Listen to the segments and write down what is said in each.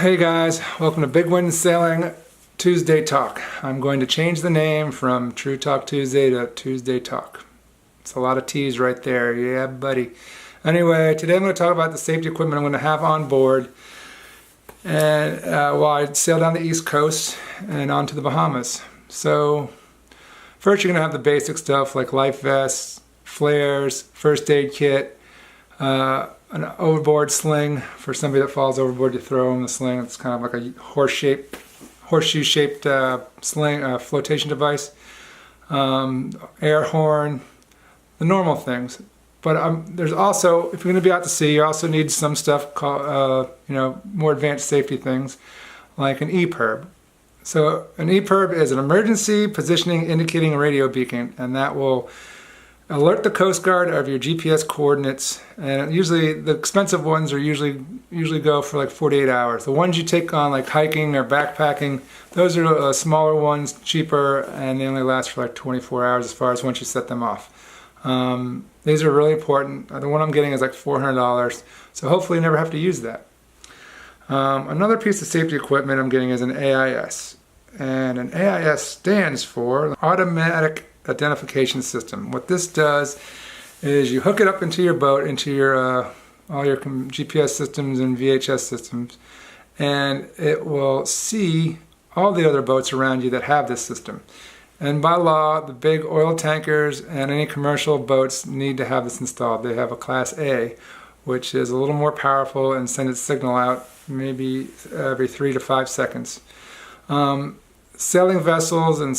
Hey guys, welcome to Big Wind Sailing Tuesday Talk. I'm going to change the name from True Talk Tuesday to Tuesday Talk. It's a lot of T's right there, yeah buddy. Anyway, today I'm going to talk about the safety equipment I'm going to have on board and while I sail down the East Coast and on to the Bahamas. So first you're going to have the basic stuff like life vests, flares, first aid kit, an overboard sling for somebody that falls overboard to throw in the sling. It's kind of like a horseshoe-shaped sling, flotation device. Air horn, the normal things. But there's also, if you're going to be out to sea, you also need some stuff called, more advanced safety things, like an EPIRB. So an EPIRB is an emergency positioning indicating radio beacon, and that will alert the Coast Guard of your GPS coordinates. And usually the expensive ones are usually go for like 48 hours. The ones you take on like hiking or backpacking, those are smaller ones, cheaper, and they only last for like 24 hours as far as once you set them off. These are really important. The one I'm getting is like $400, so hopefully you never have to use that. Another piece of safety equipment I'm getting is an AIS. And an AIS stands for Automatic Identification System. What this does is you hook it up into your boat, into your all your GPS systems and VHS systems, and it will see all the other boats around you that have this system. And by law, the big oil tankers and any commercial boats need to have this installed. They have a Class A, which is a little more powerful and sends its signal out maybe every 3 to 5 seconds. Sailing vessels and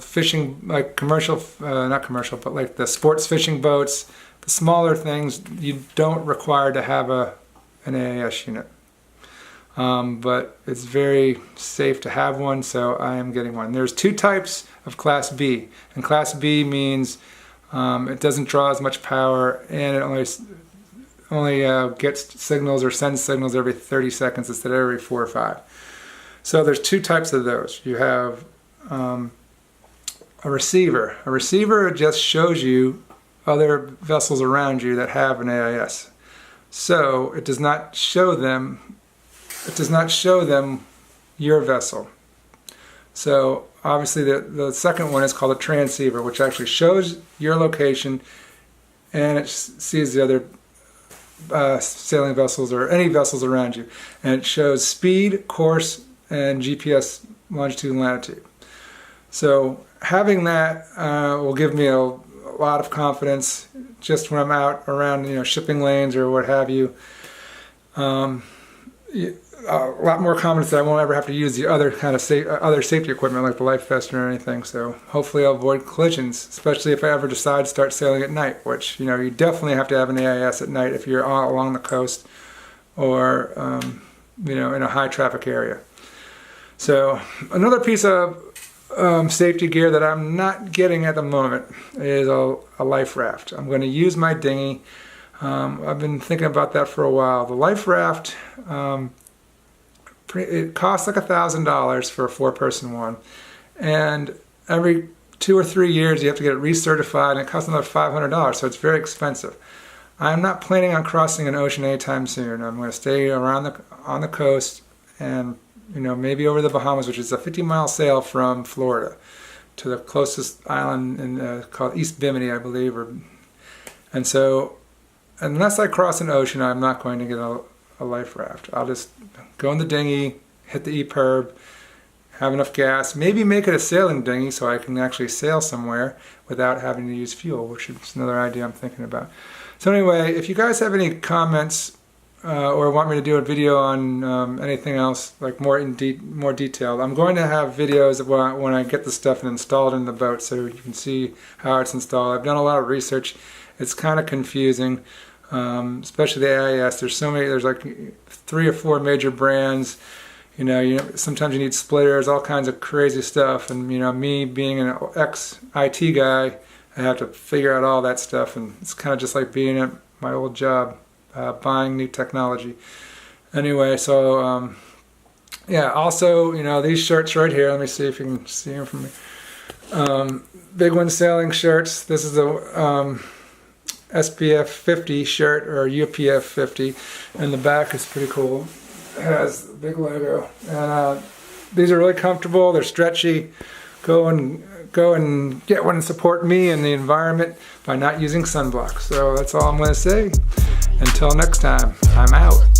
fishing, like not commercial, but like the sports fishing boats, the smaller things, you don't require to have an AIS unit. But it's very safe to have one, so I am getting one. There's 2 types of Class B, and Class B means it doesn't draw as much power, and it only gets signals or sends signals every 30 seconds instead of every 4 or 5. So there's 2 types of those. You have a receiver. A receiver just shows you other vessels around you that have an AIS. So it does not show them. It does not show them your vessel. So obviously the second one is called a transceiver, which actually shows your location and it sees the other sailing vessels or any vessels around you, and it shows speed, course, and GPS longitude and latitude. So having that will give me a lot of confidence just when I'm out around shipping lanes or what have you. A lot more confidence that I won't ever have to use the other kind of other safety equipment like the life vest or anything. So hopefully I'll avoid collisions, especially if I ever decide to start sailing at night, which you definitely have to have an AIS at night if you're all along the coast or in a high traffic area. So another piece of safety gear that I'm not getting at the moment is a life raft. I'm going to use my dinghy. I've been thinking about that for a while. The life raft, it costs like $1,000 for a 4-person one, and every 2 or 3 years you have to get it recertified, and it costs another $500, so it's very expensive. I'm not planning on crossing an ocean anytime soon. I'm going to stay around on the coast and maybe over the Bahamas, which is a 50-mile sail from Florida to the closest island called East Bimini, I believe. And so, unless I cross an ocean, I'm not going to get a life raft. I'll just go in the dinghy, hit the EPIRB, have enough gas, maybe make it a sailing dinghy so I can actually sail somewhere without having to use fuel, which is another idea I'm thinking about. So anyway, if you guys have any comments or want me to do a video on anything else, like more detailed, I'm going to have videos of when I get the stuff and install it in the boat so you can see how it's installed. I've done a lot of research. It's kind of confusing, especially the AIS. There's like 3 or 4 major brands. Sometimes you need splitters, all kinds of crazy stuff, and me being an ex-IT guy, I have to figure out all that stuff, and it's kind of just like being at my old job. Buying new technology. Anyway, so yeah, also these shirts right here, let me see if you can see them from me. Big Wind Sailing shirts. This is a SPF 50 shirt or UPF 50, and the back is pretty cool. has the big logo. And these are really comfortable. They're stretchy. Go and get one and support me and the environment by not using sunblock. So that's all I'm going to say. Until next time, I'm out.